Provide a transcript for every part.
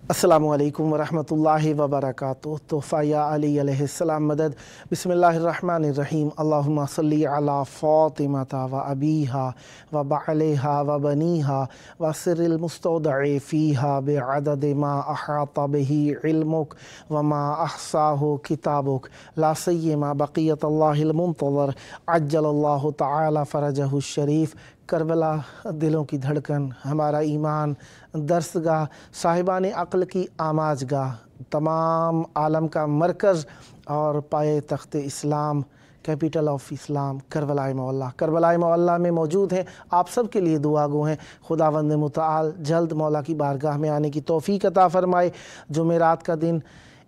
अस्सलामु अलैकुम वरहमतुल्लाहि वबरकातुहू। तोहफ़ा या अली अलैहिस्सलाम मदद। बिस्मिल्लाहिर्रहमानिर्रहीम। अल्लाहुम्मा सल्ली अला फ़ातिमता व अबीहा व बअलिहा व बनीहा व सिर्रिल मुस्तौदअ फ़ीहा बिअददि मा अहाता बिही इल्मुक व मा अहसाहु किताबुक ला सय्यमा बक़ियतुल्लाहिल मुंतज़र अज्जलल्लाहु तआला फ़रजहु शरीफ। करबला दिलों की धड़कन, हमारा ईमान, दर्सगाह, साहिबान अक़ल की आमाजगाह, तमाम आलम का मरकज़ और पाए तख्त इस्लाम, कैपिटल ऑफ इस्लाम, करबला मौला। करबला मौला में मौजूद हैं। आप सब के लिए दुआ गो हैं खुदावंद मुतआल जल्द मौला की बारगाह में आने की तौफ़ीक़ अता फ़रमाए। जुमेरात का दिन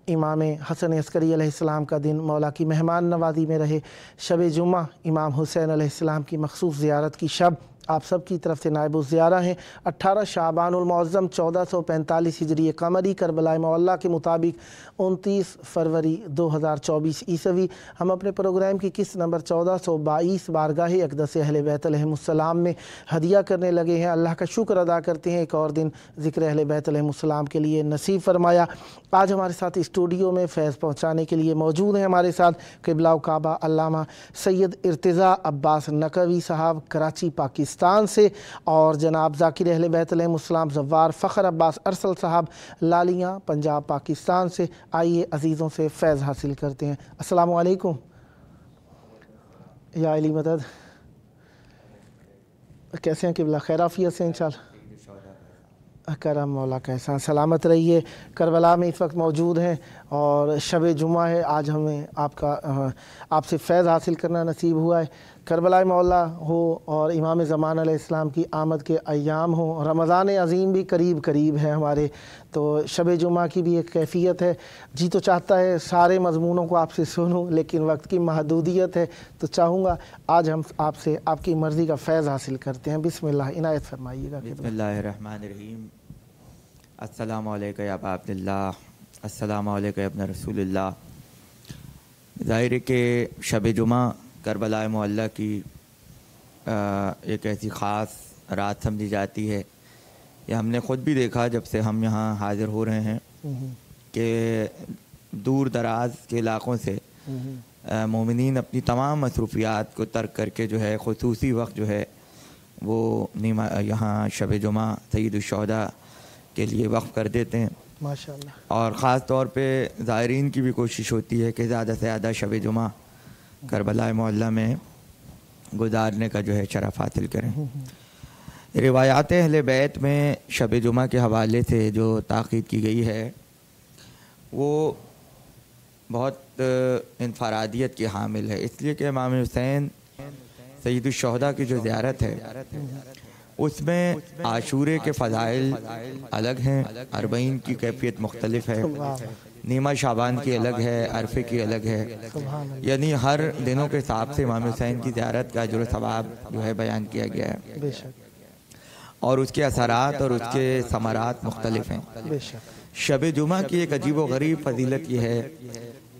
इमाम हसन अस्करी अलैहिस्सलाम का दिन मौला की मेहमान नवाज़ी में रहे। शब जुम्मा इमाम हुसैन अलैहिस्सलाम की मखसूस ज़ियारत की शब आप सब की तरफ से नायब ज़ियारा हैं। 18 शाबानुल मुअज़्ज़म 1445 हिजरी कमरी करबला मौला के मुताबिक 29 फरवरी 2024 ईसवी हम अपने प्रोग्राम की किस्त नंबर 1422 बारगाह अक़दस अहले बैत अलैहिमुस्सलाम में हदिया करने लगे हैं। अल्लाह का शुक्र अदा करते हैं एक और दिन ज़िक्र अहले बैत अलैहिमुस्सलाम के लिए नसीब फरमाया। आज हमारे साथ स्टूडियो में फैज़ पहुँचाने के लिए मौजूद हैं हमारे साथ क़िबला काबा अल्लामा सैयद इर्तिज़ा अब्बास नकवी साहब कराची पाकिस्तान से, और जनाब ज़ाकिर अहले बैत अलैहिमुस्सलाम ज़व्वार फ़ख्र अब्बास अरसल साहब लालियाँ पंजाब पाकिस्तान से। आइए अज़ीज़ों से फैज़ हासिल करते हैं। अस्सलामु अलैकुम या अली मदद। कैसे हैं क़िबला? खैर आफ़ियत से इंशाअल्लाह। करम मौला का एहसान। सलामत रहिए। करबला में इस वक्त मौजूद हैं और शब जुम्मा है। आज हमें आपसे फैज़ हासिल करना नसीब हुआ है। करबला मौला हो और इमाम ज़मान अलैहिस्सलाम की आमद के अय्याम हो, रमज़ान अज़ीम भी करीब करीब है हमारे, तो शब जुम्मा की भी एक कैफ़ियत है। जी तो चाहता है सारे मज़मूनों को आपसे सुनूं, लेकिन वक्त की महदूदियत है, तो चाहूँगा आज हम आपसे आपकी मर्ज़ी का फैज़ हासिल करते हैं। बिस्मिल्लाह, इनायत फरमाइएगा। बिस्मिल्लाहिर्रहमानिर्रहीम। अस्सलामु अलैका या अबा अब्दिल्लाह, अस्सलामु अलैका या इब्न रसूलिल्लाह। ज़ाहिर है कि शब जुमा करबला मौला की एक ऐसी ख़ास रात समझी जाती है। ये हमने ख़ुद भी देखा जब से हम यहाँ हाज़िर हो रहे हैं कि दूर दराज के इलाक़ों से मोमिनीन अपनी तमाम मसरूफ़ियात को तर्क करके जो है ख़ुसूसी वक्त जो है वो यहाँ शब जुमा सय्यिदुश्शुहदा के लिए वक्फ़ कर देते हैं माशाअल्लाह। और ख़ास तौर पे ज़ायरीन की भी कोशिश होती है कि ज़्यादा से ज़्यादा शब जुमा करबला मौला में गुजारने का जो है शरफ़ हासिल करें। रिवायात अहले बैत में शब जुमा के हवाले से जो ताक़ीद की गई है वो बहुत इनफरादियत की हामिल है, इसलिए कि इमाम हुसैन सय्यिदुश्शुहदा की जो ज़ियारत है उसमें आशूरे के फ़ज़ाइल अलग हैं, अरबईन की कैफियत मुख्तलिफ है, नीमा शाबान की अलग है, अरफे की अलग है, यानी हर दिनों के हिसाब से इमाम हुसैन की ज़ियारत का अजर सवाब जो है बयान किया गया है और उसके असरात और उसके समरात मुख्तलिफ हैं। शब जुमा की एक अजीब व गरीब फजीलत ये है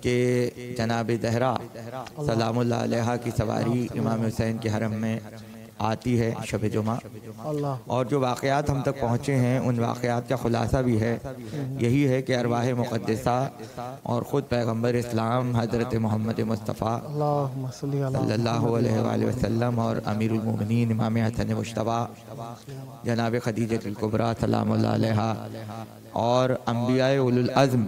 कि जनाब ज़हरा सलामुल्लाह अलैहा की सवारी इमाम हुसैन के हरम में आती है शब जुमा, और जो वाक़यात हम तक पहुँचे हैं उन वाक़यात का ख़ुलासा भी है यही है कि अरवाह मुक़द्दसा और ख़ुद पैगम्बर इस्लाम हज़रत मोहम्मद मुस्तफ़ा सल्लल्लाहु अलैहि वसल्लम और अमीरुल मोमिनीन इमाम हसन मुज्तबा जनाब खदीजतुल कुबरा सलामुल्लाह अलैहा और अंबियाए उलुल अज़्म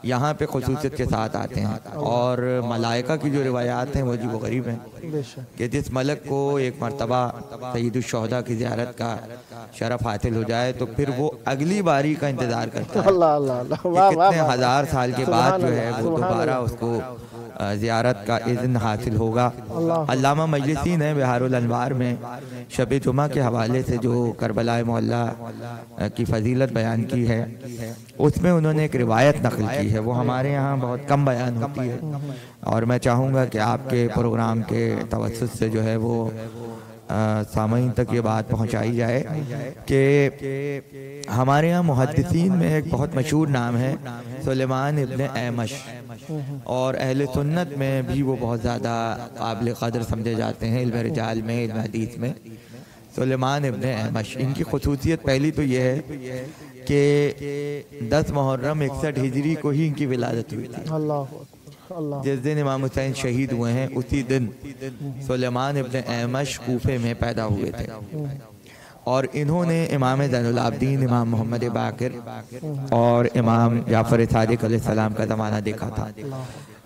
यहाँ पे खुसूसियत के साथ आते हैं। और मलाइका की जो रिवायात हैं वो अजीब व गरीब हैं कि जिस मलक को एक मरतबा सय्यिदुश्शुहदा की ज़ियारत का शरफ़ हासिल हो जाए तो फिर वो अगली बारी का इंतज़ार करता है। कितने हज़ार साल के बाद जो है वो दोबारा उसको ज़ियारत का इज़्न हासिल होगा। अल्लामा मजलिसी ने बिहारुल अनवार में शब जुमा के हवाले से जो करबला मौला की फ़जीलत बयान की है उसमें उन्होंने एक रिवायत नक़ल की होती है वो हमारे यहाँ बहुत कम बयान होती है, और मैं चाहूँगा कि आपके प्रोग्राम के तवज्जुह से जो है वो सामईन तक ये बात पहुंचाई जाए कि हमारे यहाँ मुहद्दिसीन में एक बहुत मशहूर नाम है सुलेमान इब्न ऐमश, और अहले सुन्नत में भी वो बहुत ज़्यादा काबिल क़द्र समझे जाते हैं इल्म रिजाल में, इल्म हदीस में। सुलेमान इब्न ऐमश, इनकी खुसूसियत पहली तो ये है कि 10 मुहर्रम 61 हिजरी को ही इनकी विलादत हुई थी। जिस दिन इमाम हुसैन शहीद हुए हैं उसी दिन सुलेमान इब्न ऐमश कूफे में पैदा हुए थे, और इन्होंने इमाम ज़ैनुल आबिदीन, इमाम मोहम्मद बाक़िर और इमाम जाफ़र सादिक़ अलैहिस्सलाम का ज़माना देखा था।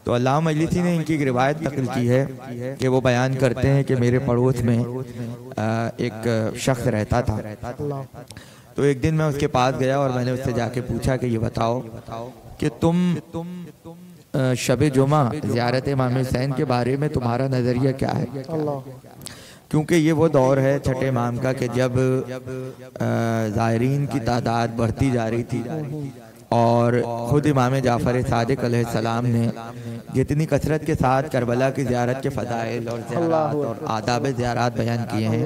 तो अल्लामा मजलिसी ने इनकी एक रिवायत नकल की है कि वो बयान करते हैं कि मेरे पड़ोस में एक शख्स रहता था। तो एक दिन मैं उसके पास गया और मैंने उससे जाके पूछा कि ये बताओ कि तुम शब जुमा ज़ियारत इमाम हुसैन के बारे में तुम्हारा नज़रिया क्या है, क्योंकि ये वो दौर है छठे इमाम का कि जब ज़ायरीन की तादाद बढ़ती जा रही थी, और ख़ुद इमाम जाफ़र सादिक़ अलैहिस्सलाम ने जितनी कसरत के साथ करबला की ज़ियारत के फ़ज़ाइल और ज़ियारत और आदाब ज़ियारत बयान किए हैं,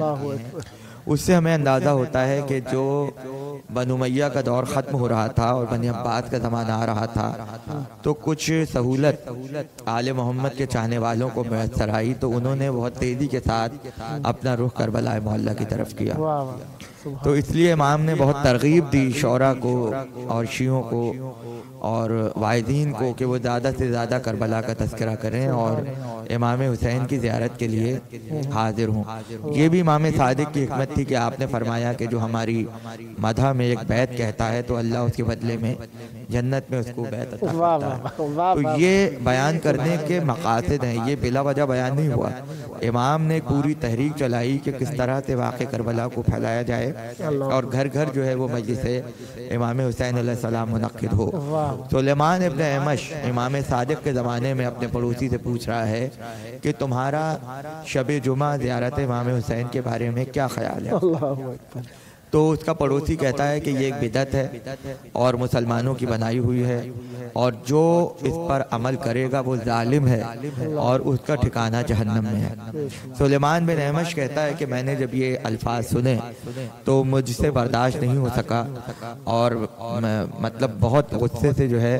उससे हमें अंदाज़ा होता है कि जो बनु उमय्या का दौर ख़त्म हो रहा था और बनी अब्बास का ज़माना आ रहा था, तो कुछ सहूलत आले मोहम्मद के चाहने वालों को मैसर आई, तो उन्होंने बहुत तेज़ी के साथ अपना रुख करबला मोहल्ला की तरफ किया। तो इसलिए इमाम ने बहुत तरगीब दी शौरा को और शियों को और वाइदीन को कि वो ज़्यादा से ज़्यादा करबला का तज़किरा करें और इमाम हुसैन की ज़ियारत के लिए हाजिर हों। ये भी इमाम सादिक़ की हिकमत थी कि आपने फरमाया कि जो हमारी मदह में एक बैत कहता है तो अल्लाह उसके बदले में जन्नत में उसको बैत अता करता है। तो ये बयान करने के मकासद हैं, ये बिला वजह बयान नहीं हुआ। इमाम ने पूरी तहरीक चलाई कि किस तरह से वाक़े करबला को फैलाया जाए और घर घर जो है वो मजलिस इमाम हुसैन अलैहिस्सलाम मुनक्किद हो। सुलेमान इब्न ऐमश इमाम सादिक़ के ज़माने में अपने पड़ोसी से पूछ रहा है कि तुम्हारा शब जुमा ज़ियारत इमाम हुसैन के बारे में क्या ख्याल है। तो उसका पड़ोसी कहता है कि ये एक बिदअत है और मुसलमानों की बनाई हुई है, और जो इस पर अमल करेगा वो जालिम है और उसका ठिकाना जहन्नम में है। सुलेमान बिन ऐमश कहता है कि मैंने जब ये अल्फाज सुने तो मुझसे बर्दाश्त नहीं हो सका, और मतलब बहुत गुस्से से जो है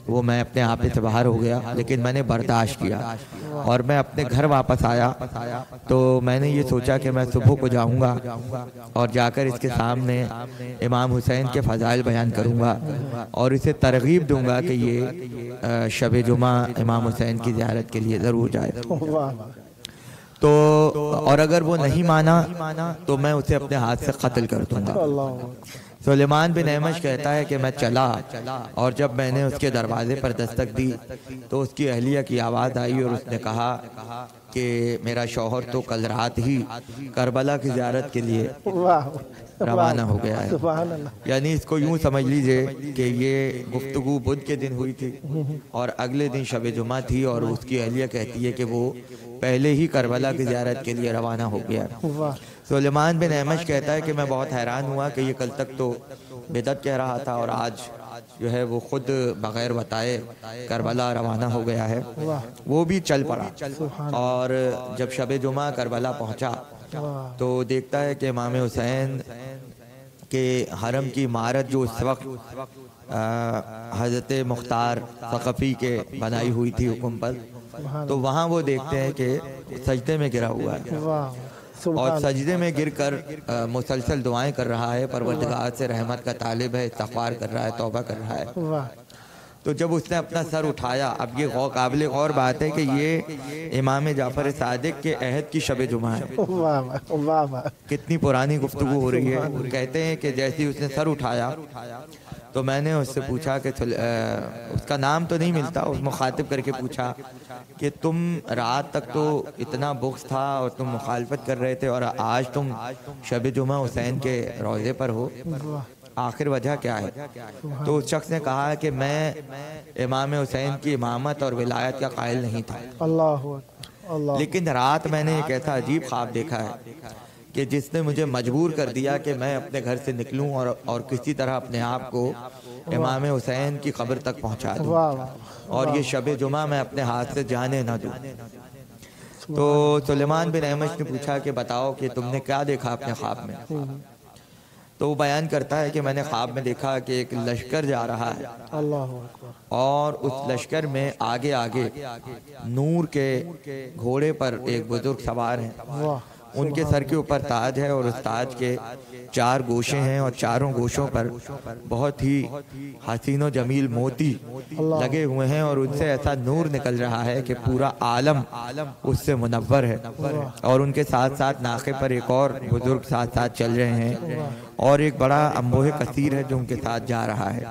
वो मैं अपने आप से बाहर हो गया, लेकिन मैंने बर्दाश्त किया और मैं अपने घर वापस आया। तो मैंने ये सोचा कि मैं सुबह को जाऊँगा और जाकर इसके सामने इमाम हुसैन के फ़ज़ाइल बयान करूँगा और इसे तरगीब दूँगा कि ये शब जुमा इमाम हुसैन की ज़ियारत के लिए ज़रूर जाए। तो और अगर वो नहीं माना तो मैं उसे अपने हाथ से कत्ल कर दूँगा। सुलेमान बिन ऐमश कहता है कि मैं चला और जब मैंने उसके दरवाजे पर दस्तक दी तो उसकी अहलिया की आवाज़ आई और उसने कहा कि मेरा शौहर तो कल रात ही करबला की ज़ियारत के लिए रवाना हो गया है। यानी इसको यूँ समझ लीजिए कि ये गुफ्तगू बुध के दिन हुई थी और अगले दिन शब जुमा थी, और उसकी अहलिया कहती है कि वो पहले ही करबला की ज़ियारत के लिए रवाना हो गया। सुलेमान बिन ऐमश कहता है कि मैं बहुत हैरान हुआ कि ये कल तक तो बिदअत कह रहा था और आज जो है वो खुद बग़ैर बताए करबला रवाना हो गया है। वो भी चल पड़ा, और जब शब जुमा करबला पहुंचा तो देखता है कि इमाम हुसैन के हरम की इमारत जो उस वक्त हज़रत मुख्तार सक़फ़ी के बनाई हुई थी हुक्म पर, तो वहाँ वो देखते हैं कि सजदे में गिरा हुआ है और सजदे में गिरकर मुसलसल दुआएं कर रहा है, परवरदिगार से रहमत का तालिब है, इस्तग़फ़ार कर रहा है, तौबा कर रहा है। तो जब उसने अपना सर उठाया, अब ये काबिल गौर बात है कि ये इमाम जाफ़र सादिक़ के अहद की शब जुमा है। कितनी पुरानी गुफ्तगू हो रही है। कहते हैं कि जैसे ही उसने सर उठाया तो मैंने उससे पूछा कि उसका नाम तो नहीं मिलता, उस मुखातिब करके पूछा कि तुम रात तक तो इतना बुग़्ज़ था और तुम मुखालफत कर रहे थे और आज तुम शब जुमा हुसैन के रोज़े पर हो, आखिर वजह क्या है। तो उस शख्स ने कहा कि मैं इमाम हुसैन की इमामत और विलायत का कायल नहीं था, लेकिन रात मैंने एक ऐसा अजीब ख्वाब देखा है कि जिसने मुझे मजबूर कर दिया कि मैं अपने घर से निकलूं और किसी तरह अपने आप को इमाम हुसैन की कब्र तक पहुंचा दूं वाह वाह और ये शब जुमा मैं अपने हाथ से जाने ना दूं। तो सुलेमान बिन अहमद ने पूछा कि बताओ कि तुमने क्या देखा अपने ख्वाब में। तो वो बयान करता है कि मैंने ख्वाब में देखा कि एक लश्कर जा रहा है अल्लाह अकबर। और उस लश्कर में आगे आगे नूर के घोड़े पर एक बुजुर्ग सवार हैं। वाह उनके सर के ऊपर ताज है और उस ताज के 4 गोशे हैं और चारों गोशों पर बहुत ही हसीनो जमील मोती लगे हुए हैं और उनसे ऐसा नूर निकल रहा है कि पूरा आलम उससे मुनव्वर है। और उनके साथ साथ नाके पर एक और बुजुर्ग साथ साथ चल रहे हैं और एक बड़ा अम्बोहे कसीर है जो उनके साथ जा रहा है।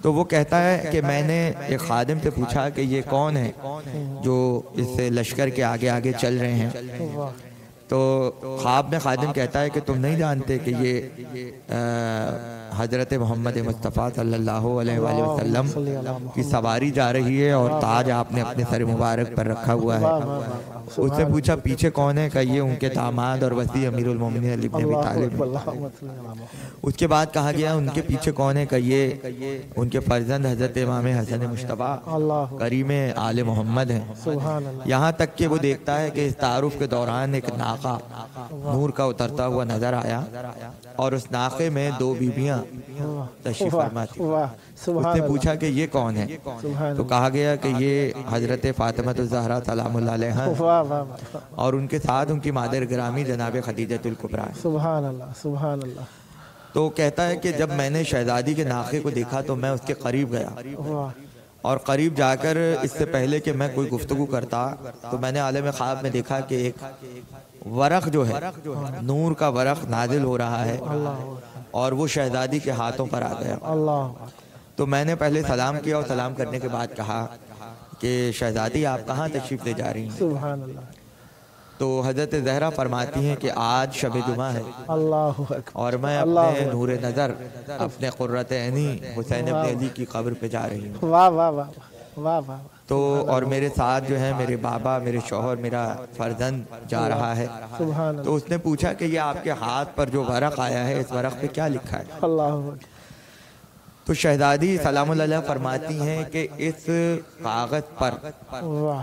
तो वो कहता है कि मैंने एक खादिम से पूछा कि ये कौन है जो इस लश्कर के आगे आगे चल रहे हैं। तो ख्वाब में खादिम कहता है कि तुम नहीं जानते कि ये हज़रत मोहम्मद मुस्तफ़ा सल्लल्लाहु अलैहि वसल्लम की सवारी जा रही है और ताज आपने अपने सर मुबारक पर रखा हुआ है। उससे पूछा पीछे कौन है, कहिए उनके दामाद और वसी अमीरुल मोमिनीन अली इब्न अबी तालिब। उसके बाद कहा गया उनके पीछे कौन है, कहिए उनके फर्जंद हज़रत इमाम हसन मुश्तबा करीम आले मोहम्मद हैं। यहाँ तक कि वो देखता है कि इस तारुफ के दौरान एक नाका नूर का उतरता हुआ नजर आया और उस नाके में 2 बीबियां तशरीफ फरमा थी। उसने पूछा कि ये कौन है, तो कहा गया कि ये हजरत फातिमा ज़हरा सलामुल्लाह अलैहा और उनके साथ उनकी मादर गिरामी जनाब खदीजतुल कुबरा। सुभान अल्लाह सुभान अल्लाह। तो कहता है कि जब मैंने शहजादी के नाके को देखा तो मैं उसके करीब गया और करीब जाकर इससे पहले कि मैं कोई गुफ्तगू करता तो मैंने आलम ख्वाब में देखा कि एक वरक जो है नूर का वरक नाजिल हो रहा है और वो शहजादी के हाथों पर आ गया। तो मैंने पहले सलाम किया और सलाम करने के बाद कहा कि शहजादी आप कहाँ तशरीफ ले जा रही हैं। सुभान अल्लाह। तो हजरत ज़हरा फरमाती हैं कि आज शब जुमा है अल्लाह और मैं अपने नूर नज़र अपने क़ुर्रत ऐनी हुसैन इब्न अली की कब्र पे जा रही हूँ। वाह वाह वाह वाह वाह। तो और मेरे साथ जो है मेरे बाबा, मेरे शौहर, मेरा फर्जंद जा रहा है। तो उसने पूछा कि ये आपके हाथ पर जो वरक आया है इस वरक पे क्या लिखा है। अल्लाह। तो शहजादी सलामुल्लाह फरमाती हैं कि इस कागज पर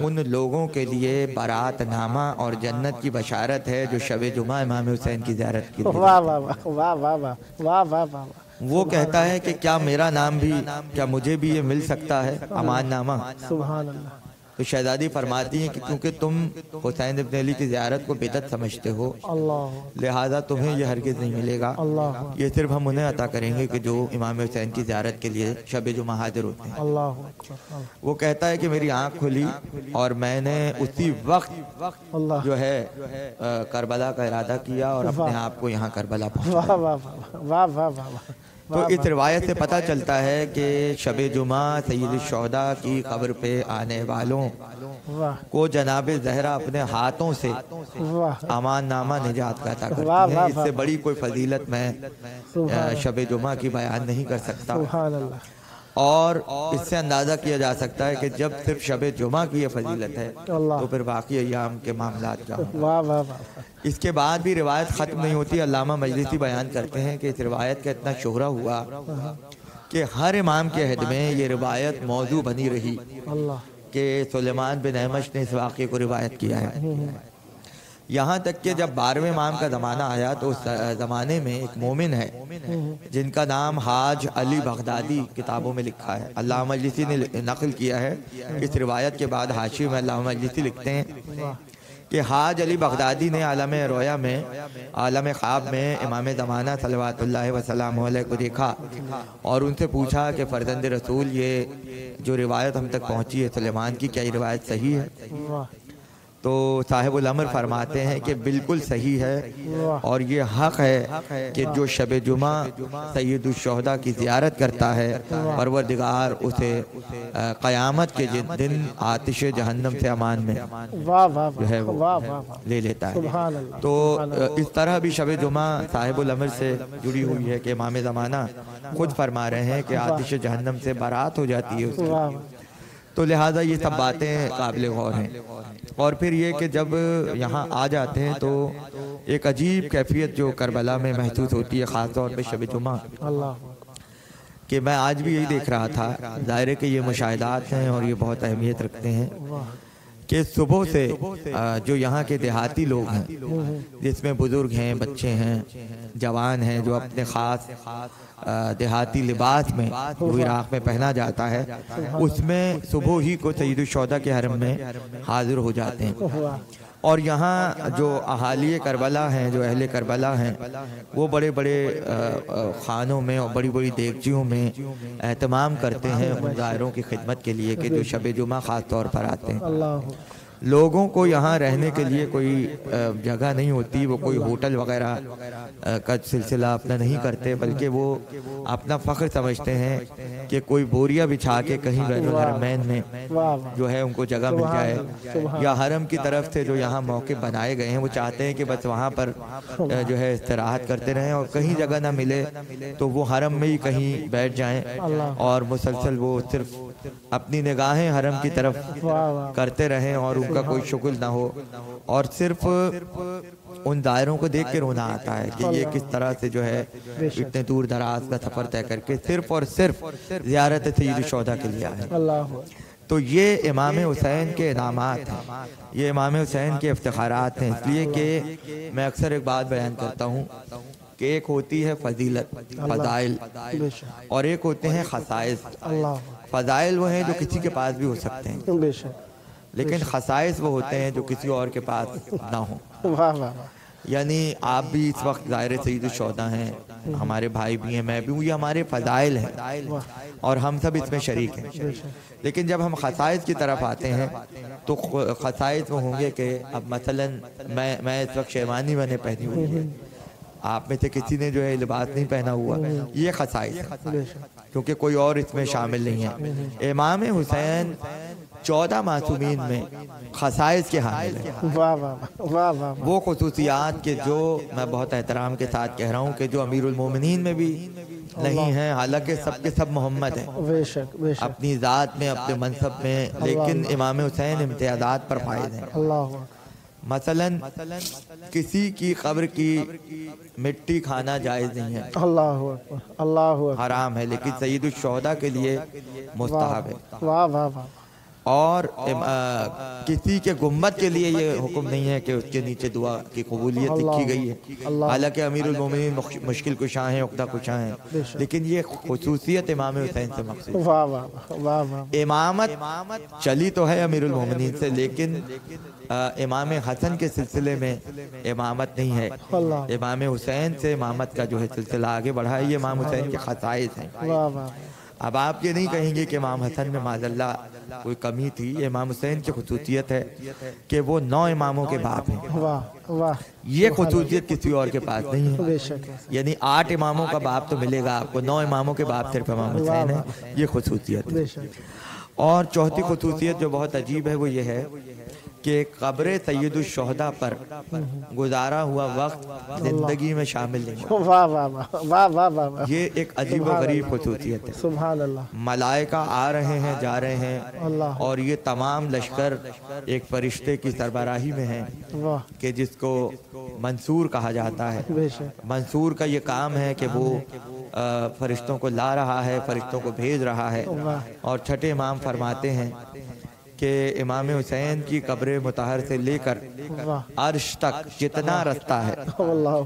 उन लोगों के लिए बारात नामा और जन्नत की बशारत है जो शब जुमा इमाम हुसैन की ज़ियारत की। वाह वाह वाह वाह वाह वाह वाह वाह। वो कहता है कि क्या मेरा नाम भी, क्या मुझे भी ये मिल सकता है अमान नामा। सुभान अल्लाह। तो शहजादी फरमाती हैं कि क्योंकि तुम हुसैन इब्न अली की ज़ियारत को बिदअत समझते हो लिहाजा तुम्हें यह हरगिज़ नहीं मिलेगा। ये सिर्फ हम उन्हें अता करेंगे कि जो इमाम हुसैन की ज़ियारत के लिए शब जुमा हाजिर होते हैं। वो कहता है कि मेरी आँख खुली और मैंने उसी वक्त जो है करबला का इरादा किया और अपने आप को यहाँ करबला पहुँचा। तो इस रिवायत से पता चलता है कि शब जुमा सैयद शुहदा की कब्र पे आने वालों को जनाब ज़हरा अपने हाथों से अमान नामा निजात का अता करती है। इससे बड़ी कोई फजीलत मैं शब जुमा की बयान नहीं कर सकता। और इससे अंदाज़ा किया जा सकता है कि जब सिर्फ शब जुमा की ये फजीलत है तो फिर बाकी अय्याम के मामलात क्या। इसके बाद भी रिवायत ख़त्म नहीं होती। अल्लामा मजलिसी बयान करते हैं कि इस रिवायत का इतना शोहरा हुआ कि हर इमाम के अहद में ये रिवायत मौजू बनी रही कि सुलेमान बिन अहमद ने इस वाक़े को रिवायत किया है। यहाँ तक कि जब 12वें इमाम का ज़माना आया तो उस ज़माने में एक मोमिन है जिनका नाम हाज अली बगदादी किताबों में लिखा है। अल्लामा मजलिसी ने नकल किया है। इस रिवायत के बाद हाशिए में अल्लामा मजलिसी लिखते हैं कि हाज अली बगदादी ने आलम रोया में, आलम ख्वाब में इमाम ज़माना सल्लल्लाहु वसल्लम अलैहि को देखा और उनसे पूछा कि फ़र्जंद रसूल ये जो रिवायत हम तक पहुँची है सुलेमान की, क्या ये रिवायत सही है। तो साहिबुल अमर फरमाते हैं कि बिल्कुल सही है और ये हक़ है कि जो शब जुमा सैयदुश शुहदा की ज़ियारत करता है परवरदिगार उसे क़यामत के दिन आतिश जहन्नम से अमान में जो है वो ले लेता है। तो इस तरह भी शब जुमा साहिबुल अमर से जुड़ी हुई है कि इमाम ज़माना खुद फरमा रहे हैं कि आतिश जहन्नम से बारात हो जाती है उसकी। तो लिहाजा ये सब बातें काबिल गौर हैं। और फिर ये कि जब यहाँ आ जाते हैं तो एक अजीब कैफियत जो करबला में महसूस होती है ख़ास तौर पे शब जुमा। कि मैं आज भी यही देख रहा था, ज़ाहिर के ये मुशाहिदात हैं और ये बहुत अहमियत रखते हैं कि सुबह से जो यहाँ के देहाती लोग हैं, जिसमें बुज़ुर्ग हैं, बच्चे हैं, जवान हैं, जो अपने ख़ास देहाती लिबास में जो इराक़ में पहना जाता है, उसमें सुबह ही को सैयदुल शुहदा के हरम में हाज़िर हो जाते हैं। और यहाँ जो अहाली करबला हैं, जो अहले करबला हैं, वो बड़े बड़े खानों में और बड़ी बड़ी देगचियों में एहतमाम करते हैं मुज़ाहिरों की खिदमत के लिए कि जो शब जुमा ख़ास तौर पर आते हैं। लोगों को यहाँ रहने के लिए कोई जगह नहीं होती, वो कोई होटल वगैरह का सिलसिला अपना नहीं करते, बल्कि वो अपना फ़ख्र समझते हैं कि कोई बोरिया बिछा के कहीं बैनुल हरमैन में जो है उनको जगह मिल जाए, या हरम की तरफ से जो यहाँ मौके बनाए गए हैं वो चाहते हैं कि बस वहाँ पर जो है इस्तराहत करते रहें और कहीं जगह ना मिले तो वो हरम में ही कहीं बैठ जाएं और मुसलसल वो सिर्फ अपनी निगाहें हरम की तरफ करते रहें और उनका कोई शुगल ना हो, और सिर्फ उन दायरों को देख के रोना आता है कि ये किस तरह से जो है इतने दूर दराज का सफ़र तय करके सिर्फ और सिर्फ ज़ियारत सैयदुल शुहदा के लिए आए। तो ये इमाम हुसैन के इनामात हैं, ये इमाम हुसैन के इफ्तिखारात हैं। इसलिए कि मैं अक्सर एक बात बयान करता हूँ कि एक होती है फजीलत, फ़ज़ाइल, और एक होते हैं खसाइस। फ़ज़ाइल वो हैं जो किसी के पास भी हो सकते हैं, लेकिन खसाइस वो होते हैं जो किसी और के पास ना हो। यानी आप भी इस वक्त ज़ाहिर सैयदुल शुहदा हैं, हमारे भाई भी हैं, मैं भी हूँ, ये हमारे फ़ज़ाइल हैं और हम सब इसमें शरीक हैं। लेकिन जब हम खसाइस की तरफ आते हैं तो खसाइस वो होंगे कि अब मसलन मैं इस वक्त शेरवानी मैंने पहनी हुई है, आप में से किसी ने जो है लिबास नहीं पहना हुआ, ये खसाइस है क्योंकि कोई और इसमें शामिल नहीं है। इमाम हुसैन 14 मासूमीन में खसाइस के हामिल हैं। वो खुसूसियात के जो मैं बहुत एहतराम के साथ कह रहा हूँ कि जो अमीरुल मोमिनीन में भी नहीं है, हालांकि सबके सब मोहम्मद हैं अपनी ज़ात में, अपने मनसब में, लेकिन इमाम हुसैन इम्तियाज़ात पर फायद हैं। मसलन किसी की कब्र की मिट्टी खाना जायज़ नहीं है, हराम है, लेकिन सैयदुल शुहदा के लिए मुस्तहब है। और किसी के गुम्मत के लिए ये हुक्म नहीं है कि उसके नीचे दुआ की कबूलियत लिखी गई है। हालांकि अमीरुल मोमिनीन मुश्किल कुशा हैं, उक़दा कुशा हैं, लेकिन ये खुसूसियत इमाम हुसैन से मखसूस। इमामत चली तो है अमीरुल मोमिनीन से, लेकिन इमाम हसन के सिलसिले में इमामत नहीं है। इमाम हुसैन से इमामत का जो है सिलसिला आगे बढ़ा है। ये इमाम हुसैन के खसाइस हैं। अब आप ये नहीं कहेंगे कि इमाम हसन में माज़ल्ला कोई कमी थी, ये इमाम हुसैन की खुसूसियत है कि वो 9 इमामों के बाप हैं। ये खुसूसियत किसी और के पास नहीं है। यानी 8 इमामों का बाप तो मिलेगा आपको, 9 इमामों के बाप सिर्फ इमाम हुसैन है, ये खुसूसियत है। और चौथी खुसूसियत जो बहुत अजीब है वो ये है कि कब्र सैयदुल शुहदा पर गुजारा हुआ वक्त जिंदगी में शामिल नहीं है। ये एक अजीब व गरीब खुसूसियत है। सुभान अल्लाह। मलाइका आ रहे हैं, जा रहे हैं, और ये तमाम लश्कर एक फरिश्ते की सरबराही में है कि जिसको मंसूर कहा जाता है। मंसूर का ये काम है कि वो फरिश्तों को ला रहा है, फरिश्तों को भेज रहा है। और छठे इमाम फरमाते हैं कि इमाम हुसैन की कब्र मुतहर से लेकर अर्श तक जितना रास्ता है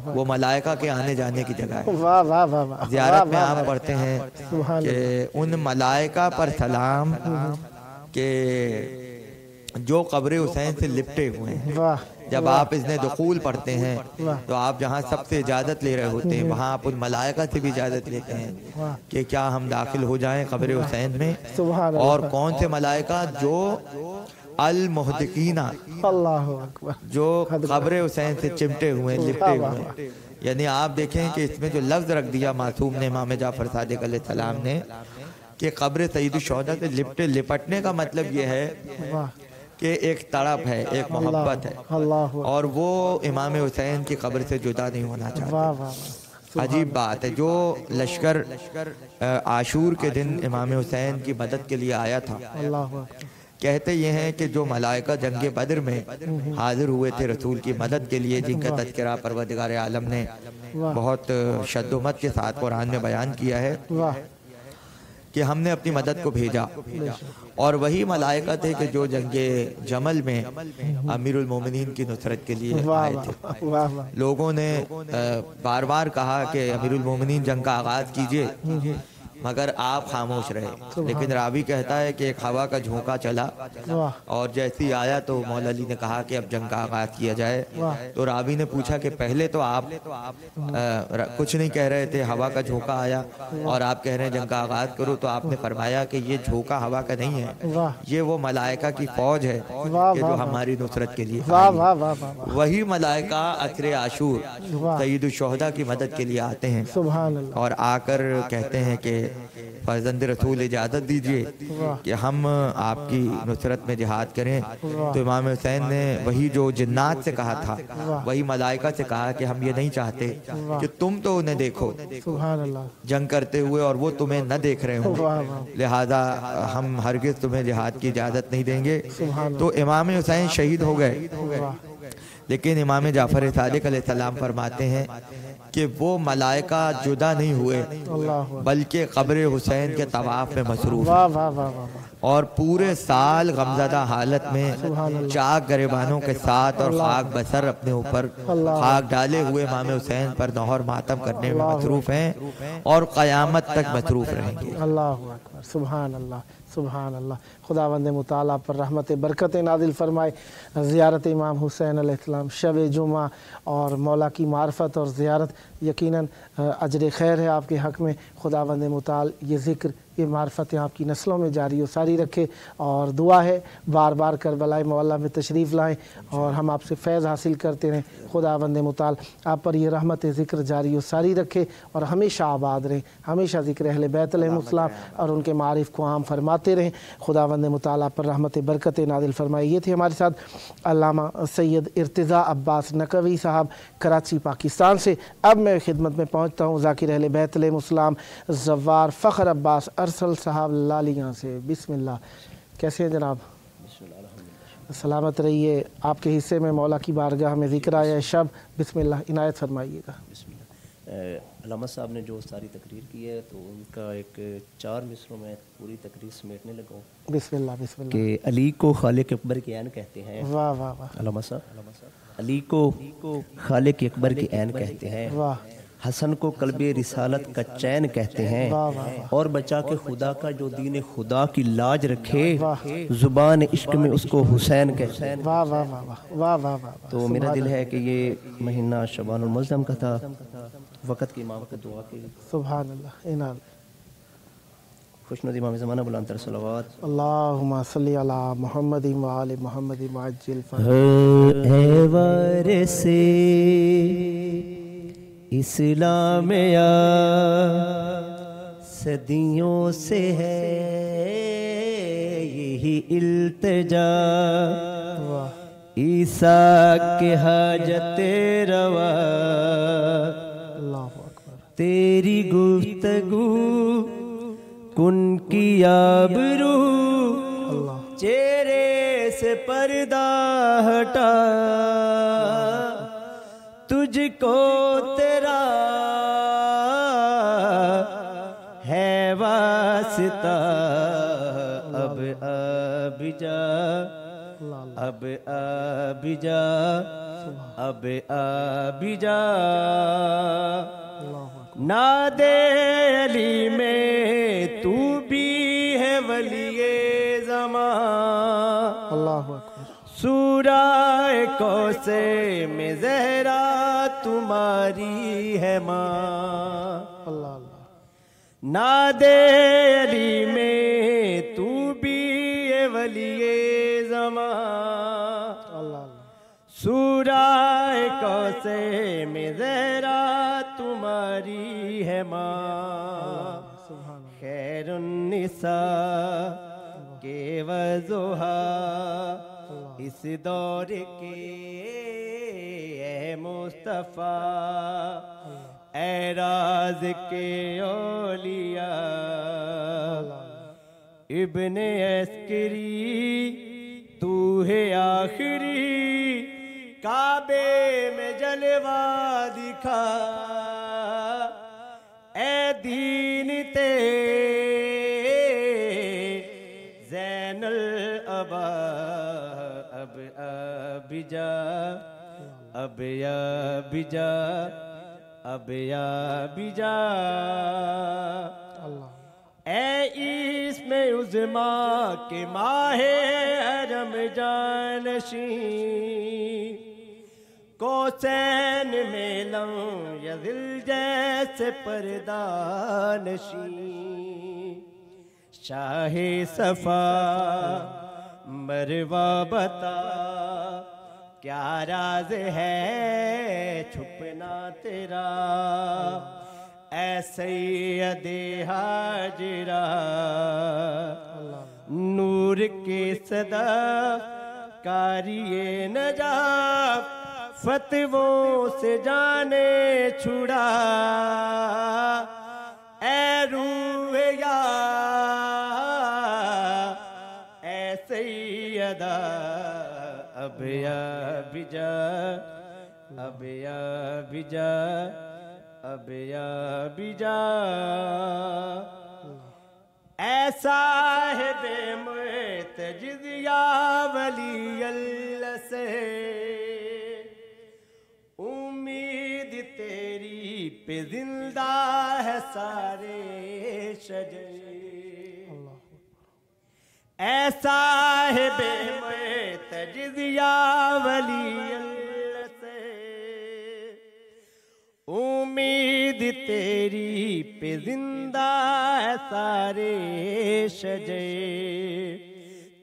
वो मलाइका के आने जाने की जगह है। ज़ियारत में आप पढ़ते हैं कि उन मलाइका पर सलाम के जो कब्र हुसैन से लिपटे हुए हैं। जब आप इसमें दुखूल पढ़ते हैं तो आप जहाँ सबसे इजाज़त ले रहे होते हैं वहाँ आप उन मलाइका से भी इजाज़त लेते हैं कि क्या हम दाखिल हो जाएं कब्र हुसैन में। और कौन से मलाइका? जो अल मुहद्दिकीना, जो कब्र हुसैन से चिमटे हुए, लिपटे हुए। यानी आप देखें कि इसमें जो लफ्ज़ रख दिया मासूम ने, इमाम जाफर सादिक अलैहिस्सलाम ने, कि कब्र सैयदुल शुहदा से लिपटे, लिपटने का मतलब ये है कि एक तड़प है, एक मोहब्बत है, और वो इमाम हुसैन की कब्र से जुदा नहीं होना चाहता। अजीब बात है। जो लश्कर आशूर के दिन इमाम हुसैन की मदद के लिए आया था, कहते ये हैं कि जो मलाइका जंग बद्र में हाजिर हुए थे रसूल की मदद के लिए, जिनका तज़किरा परवरदिगार आलम ने बहुत शद्दोमत के साथ कुरान में बयान किया है, कि हमने अपनी मदद को भेजा। और वही मलाइका थे कि जो जंगे जमल में अमीरुल मोमिनीन की नुसरत के लिए आए थे। लोगों ने बार बार कहा कि अमीरुल मोमिनीन जंग का आगाज़ कीजिए, मगर आप खामोश रहे। लेकिन रावी कहता है कि एक हवा का झोंका चला और जैसे ही आया तो मौला अली ने कहा कि अब जंग का आगाज़ किया जाए। तो रावी ने पूछा कि पहले तो आप कुछ नहीं कह रहे थे, हवा का झोंका आया और आप कह रहे हैं जंग का आगाज़ करो। तो आपने फरमाया कि ये झोंका हवा का नहीं है, ये वो मलाइका की फौज है कि जो हमारी नुसरत के लिए आई। वही मलाइका असरे आशूर सईदुल शुहदा की मदद के लिए आते हैं और आकर कहते हैं कि फर्जंद रसूल इजाज़त दीजिए कि हम आपकी नुसरत में जिहाद करें। तो इमाम हुसैन ने वही जो जिन्नात से कहा था, वही मलाइका से कहा कि हम ये नहीं चाहते कि तुम तो उन्हें देखो जंग करते हुए और वो तुम्हें न देख रहे हो, लिहाजा हम हरगिज़ तुम्हें जिहाद की इजाज़त नहीं देंगे। तो इमाम हुसैन शहीद हो गए। लेकिन इमाम जाफर सादिक अलैहिस्सलाम फरमाते हैं कि वो मलाइका जुदा नहीं हुए, बल्कि कब्र हुसैन के तवाफ में मसरूफ और पूरे साल गमज़दा हालत में चाक गरेबानों के साथ और खाक बसर अपने ऊपर खाक डाले हुए इमाम हुसैन पर नौहर मातम करने में मसरूफ़ हैं और क़यामत तक मसरूफ़ रहेंगे। अल्लाह अकबर, सुभान अल्लाह, सुभान अल्लाह। खुदावंद मुताला पर रहमत बरकत नाजिल फरमाए। ज़ियारत इमाम हुसैन अलैहिस्सलाम शब जुमा और मौला की मार्फत और ज़ियारत यकीनन अजर खैर है आपके हक़ में। खुदावंद मुताल ये ज़िक्र ये मार्फत आपकी नस्लों में जारी व सारी रखे और दुआ है बार बार करबला मौला में तशरीफ़ लाएँ और हम आपसे फैज़ हासिल करते रहें। खुदावंद मुताल आप पर ये रहमत ज़िक्र जारी व सारी रखे और हमेशा आबाद रहें, हमेशा ज़िक्र अहले बैत अलैहिस्सलाम और उनके मारिफ़ को आम फरमाते रहें। खुदावंद मुताला पर रहमत बरकत नाज़िल फरमाए। ये थे हमारे साथ अल्लामा सैयद इर्तिज़ा अब्बास नकवी साहब कराची पाकिस्तान से। अब मैं खिदमत में पहुँचता हूँ ज़ाकिर अहले बैत अलैहिस्सलाम ज़व्वार फ़ख्र अब्बास अरसल साहब लालिया से। बिस्मिल्लाह, कैसे हैं जनाब? सलामत रहिए। आपके हिस्से में मौला की बारगाह में ज़िक्र आया शब, बिस्मिल्लाह इनायत फरमाइएगा। अल्लामा साहब ने जो सारी तकरीर की है तो उनका एक 4 मिसरों में पूरी तकरीर समेटने लगा हूँ। बिस्मिल्लाह बिस्मिल्लाह। कि अली को खालिक अकबर की ऐन कहते हैं। वाह वाह वाह। अल्लामा साहब अली को खालिक अकबर की ऐन कहते हैं। वाह। हसन को कल्बे रिसालत का चैन कहते हैं। और बचा के खुदा का जो दीन खुदा की लाज रखे, जुबान इश्क में उसको हुसैन कहते हैं। वाह वाह वाह वाह वाह वाह। तो मेरा दिल है कि ये महीना शबानुल मुअज़्ज़म का था, वक़्त की इमाम को दुआ की। सुभान अल्लाह। इनाम खुशनुदी इमाम ज़माना बुलंद सलवात अल्लाहुम्मा सल्ली अला मुहम्मद व आले मुहम्मद मुअज्जिल है वारिसे इस्लाम या सदियों से है यही इल्तिजा, ईसा के हाजत रवा तेरी गुफ्तगू कुन की आबरू, चेहरे से पर्दा हटा तुझको तेरा है वास्ता, अब जा अब जा अब जा नादे अली में तू भी है वलिए ज़मां। अल्लाहु अकबर। सूराए कौसे में ज़हरा तुम्हारी है माँ। अल्लाह अल्लाह। नादे अली में तू भी है वलिए ज़मां। अल्लाह। सूराए कौसे में ज़हरा तुम्हारी है माँ। खैरुन्निसा के वज़ुहा इस दौर के ए मुस्तफ़ा, एराज के औलिया इब्ने अस्करी तू है आखिरी, काबे में जलवा दिखा ए दीन तेरा अबा अब बिजा अब या बिजा अब या बिजा ए इसमें उज़मा के माहे रमजानशी कौसैन में लम यज़िल जैसे परदानशी शाहे सफ़ा मरवा बता क्या राज है छुपना तेरा ऐसे सैयदे हाजिरा नूर के सदा कारिए नजाफ फतवों से जाने छुड़ा ए रूहे या ए सैयदा अब या बिजा अब या बिजा अब या बिजा ऐसा है बेमुतजिज़िया वली अल्लाह से उम्मीद तेरी पे जिंदा है सारे शजर ऐसा है बेमुतजिज़िया वली अल्लाह से उम्मीद तेरी पे जिंदा है सारे शजे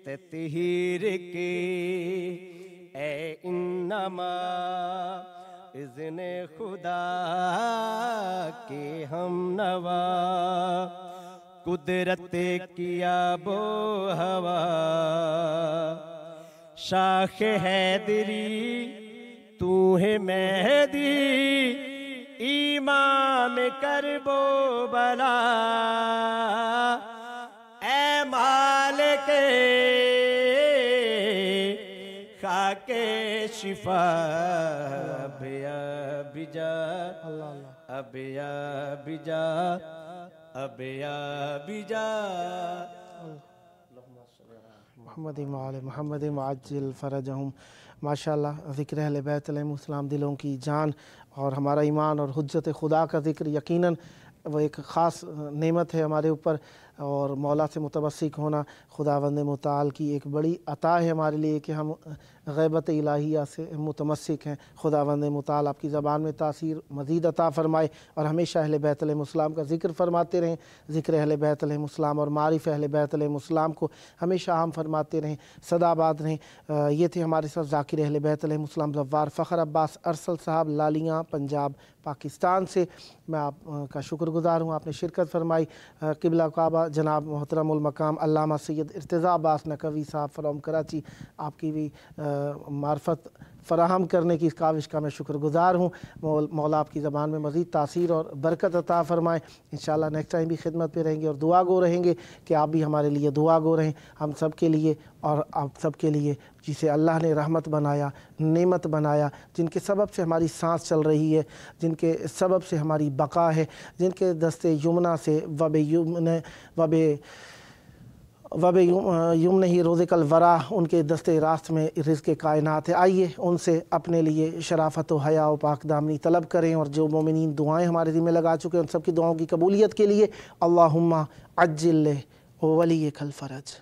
ततहीर के ए इन्नमा इज़्ने खुदा के हम नवा कुदरत किया बो हवा शाख हैदरी तू है मेहदी इमाम करबो बला ए मालिक खाके शिफा अब या बिजा अब या बिजा अब या बिजा मोहम्मद मोहम्मद माजिल फ़रजहुम। माशाअल्लाह ज़िक्र अहले बैत अलैहिमुस्सलाम दिलों की जान और हमारा ईमान और हुज्जत खुदा का ज़िक्र यकीनन वो एक ख़ास नेमत है हमारे ऊपर और मौला से मुतमस्सिक होना खुदावंद मुताल की एक बड़ी अता है हमारे लिए कि हम ग़ैबत इलाहिया से मुतमस्सिक हैं। खुदावंद मुताल आपकी ज़बान में तासीर मज़ीद अता फ़रमाए और हमेशा अहले बैत अलैहिमुस्सलाम का ज़िक्र फरमाते रहें। ज़िक्र अहले बैत अलैहिमुस्सलाम और मारिफ़ अहले बैत अलैहिमुस्सलाम को हमेशा हम फरमाते रहें, सदाबाद रहें। ये थे हमारे साथ ज़ाकिर अहले बैत अलैहिमुस्सलाम ज़व्वार फ़ख्र अब्बास अरसल साहब लालियाँ पंजाब पाकिस्तान से। मैं आपका शुक्रगुज़ार हूँ, आपने शिरकत फरमाई। क़िबला काबा जनाब मोहतरमुल मकाम अल्लामा सैयद इर्तिज़ा अब्बास नकवी साहब फ्रॉम कराची, आपकी भी मार्फत फ़राहम करने की इस काविश का मैं शुक्रगुज़ार हूँ। मौला आपकी ज़बान में मज़ीद तासीर और बरकत अता फ़रमाएँ। इंशाअल्लाह नेक्स्ट टाइम भी खिदमत पे रहेंगे और दुआ गो रहेंगे कि आप भी हमारे लिए दुआ गो रहें, हम सब के लिए और आप सब के लिए जिसे अल्लाह ने रहमत बनाया, नेमत बनाया, जिनके सबब से हमारी सांस चल रही है, जिनके सबब से हमारी बका है, जिनके दस्ते युमना से वब युमन ही रोज़िकल वरा उनके दस्ते रास्त में रिज़्क़ कायनात है। आइए उनसे अपने लिए शराफ़त व हया व पाक दामनी तलब करें और जो मोमिनीन दुआएं हमारे ज़िम्मे लगा चुके हैं उन सब की दुआओं की कबूलियत के लिए अल्लाहुम्मा अज्जिल वलियकल फ़रज।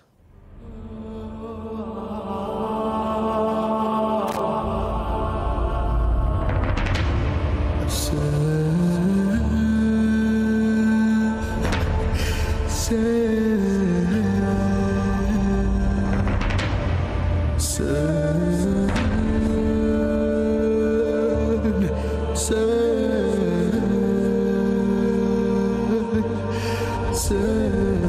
Say